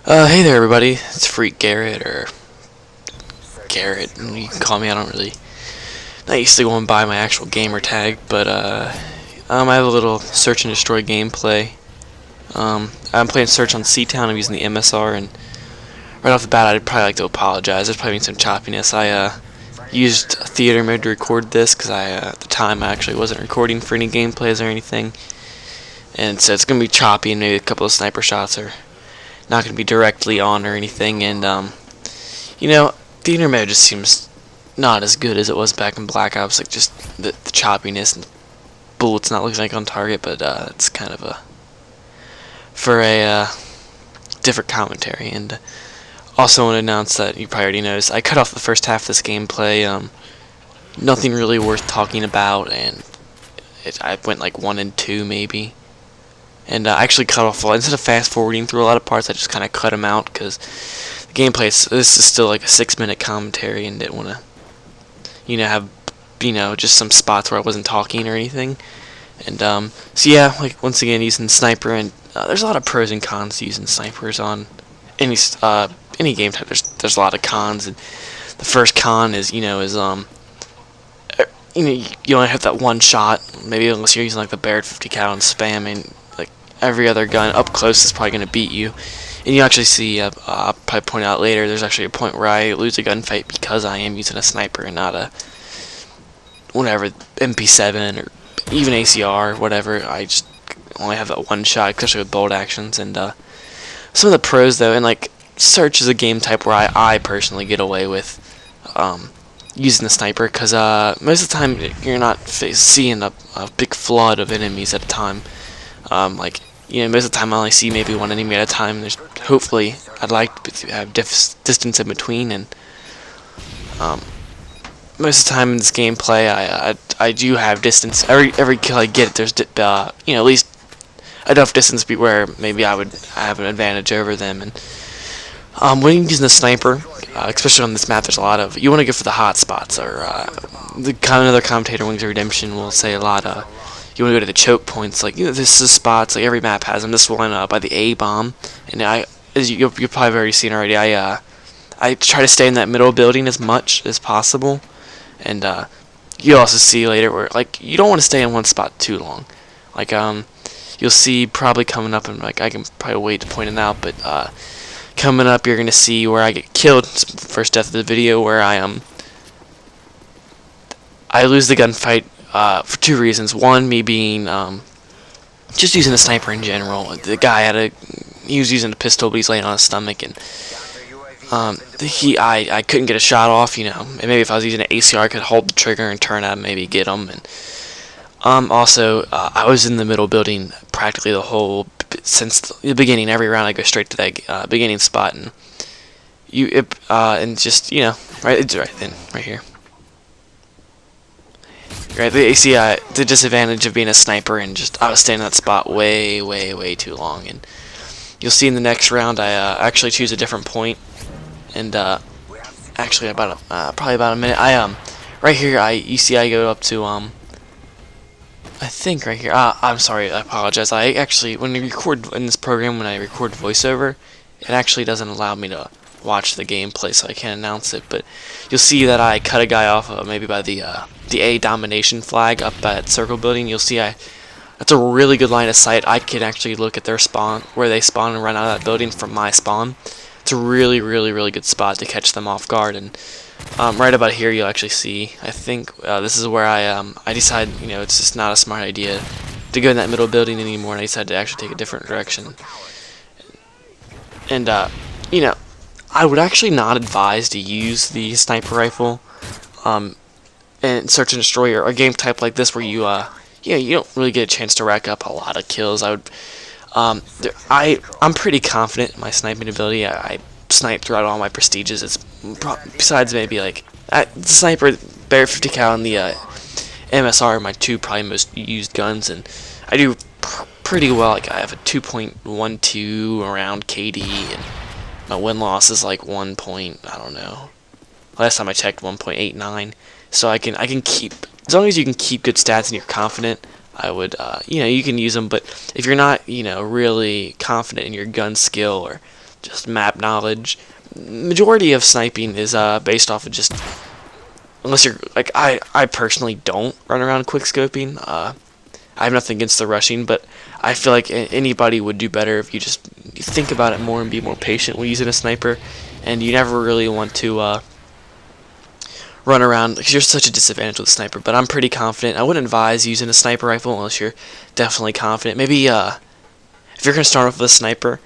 Hey there, everybody. It's Freak Garrett, or Garrett. You can call me. I don't really. Not used to going by my actual gamer tag, but I have a little search and destroy gameplay. I'm playing search on C-Town. I'm using the MSR, and right off the bat, I'd probably like to apologize. There's probably been some choppiness. I used theater mode to record this because at the time I actually wasn't recording for any gameplays or anything, and so it's gonna be choppy, and maybe a couple of sniper shots are not going to be directly on or anything, and theater mode just seems not as good as it was back in Black Ops, like just the choppiness and bullets not looking like on target, but it's kind of for a different commentary. And also want to announce that you probably already noticed, I cut off the first half of this gameplay, nothing really worth talking about, and I went like 1 and 2 maybe. And I actually cut off instead of fast forwarding through a lot of parts, I just kind of cut them out because the gameplay this is still like a 6-minute commentary, and didn't want to have just some spots where I wasn't talking or anything. And so yeah, like once again using sniper, and there's a lot of pros and cons to using snipers on any game type. There's a lot of cons, and the first con is you only have that one shot, maybe unless you're using like the Barrett 50 cal and spamming. Every other gun up close is probably going to beat you. And you actually see, I'll probably point out later, there's actually a point where I lose a gunfight because I am using a sniper and not a whatever MP7 or even ACR or whatever. I just only have that one shot, especially with bolt actions. And some of the pros though, and like search is a game type where I personally get away with using the sniper, because most of the time you're not seeing a big flood of enemies at a time. Most of the time I only see maybe one enemy at a time. Hopefully, I'd like to have distance in between, and most of the time in this gameplay, I do have distance. Every kill I get, there's at least enough distance where maybe I have an advantage over them. And when you're using the sniper, especially on this map, there's a lot of you want to go for the hot spots, or another commentator, Wings of Redemption, will say a lot of. You want to go to the choke points, like this is spots, like every map has them. This one by the A bomb, and as you've probably already seen already, I try to stay in that middle building as much as possible, and you'll also see later where like you don't want to stay in one spot too long. Like you'll see probably coming up, and like I can probably wait to point it out, but coming up you're gonna see where I get killed, first death of the video, where I lose the gunfight. For 2 reasons. One, me being just using a sniper in general. The guy he was using a pistol, but he's laying on his stomach, and I couldn't get a shot off. And maybe if I was using an ACR, I could hold the trigger and turn out and maybe get him. And also, I was in the middle building practically since the beginning. Every round, I go straight to that beginning spot, and right here. Right, the disadvantage of being a sniper, and I was staying in that spot way, way, way too long. And you'll see in the next round, I actually choose a different point, and actually probably about a minute. Right here, you see I go up to I think right here. I'm sorry, I apologize. I actually, when you record in this program, when I record voiceover, it actually doesn't allow me to watch the gameplay, so I can't announce it. But you'll see that I cut a guy off maybe by the A domination flag up at circle building. You'll see that's a really good line of sight. I can actually look at their spawn, where they spawn, and run out of that building from my spawn. It's a really, really, really good spot to catch them off guard. And right about here, you'll actually see, I think this is where I decided it's just not a smart idea to go in that middle building anymore, and I decided to actually take a different direction. And I would actually not advise to use the sniper rifle in search and destroy, or a game type like this where you don't really get a chance to rack up a lot of kills. I'm pretty confident in my sniping ability. I snipe throughout all my prestiges. It's besides maybe like the sniper, Barrett 50 cal, and the MSR are my 2 probably most used guns, and I do pretty well. Like I have a 2.12 around KD, and my win-loss is like 1 point, I don't know. Last time I checked, 1.89. So I can keep, as long as you can keep good stats and you're confident, I would, you can use them. But if you're not, really confident in your gun skill, or just map knowledge. Majority of sniping is based off of just, unless you're like I personally don't run around quick scoping. I have nothing against the rushing, but I feel like anybody would do better if you just think about it more and be more patient when using a sniper, and you never really want to run around because you're such a disadvantage with a sniper. But I'm pretty confident. I wouldn't advise using a sniper rifle unless you're definitely confident. Maybe if you're gonna start off with a sniper,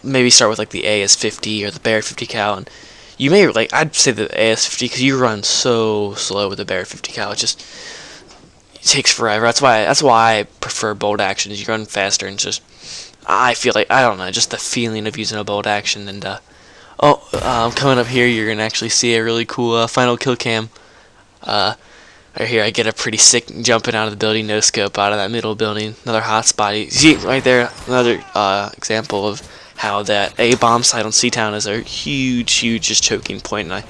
maybe start with like the AS-50 or the Bear 50 cal, and you may like I'd say the AS-50 because you run so slow with the Bear 50 cal. It takes forever. That's why I prefer bolt actions. You run faster, and just I feel like I don't know, just the feeling of using a bolt action. And coming up here, you're gonna actually see a really cool final kill cam. Right here, I get a pretty sick jumping out of the building, no scope out of that middle building. Another hot spot. You see right there, another example of how that A bomb site on C-Town is a huge just choking point, and I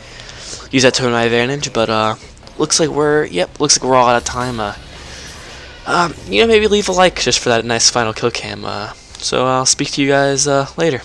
use that to my advantage. But looks like we're all out of time. Maybe leave a like just for that nice final kill cam. So I'll speak to you guys later.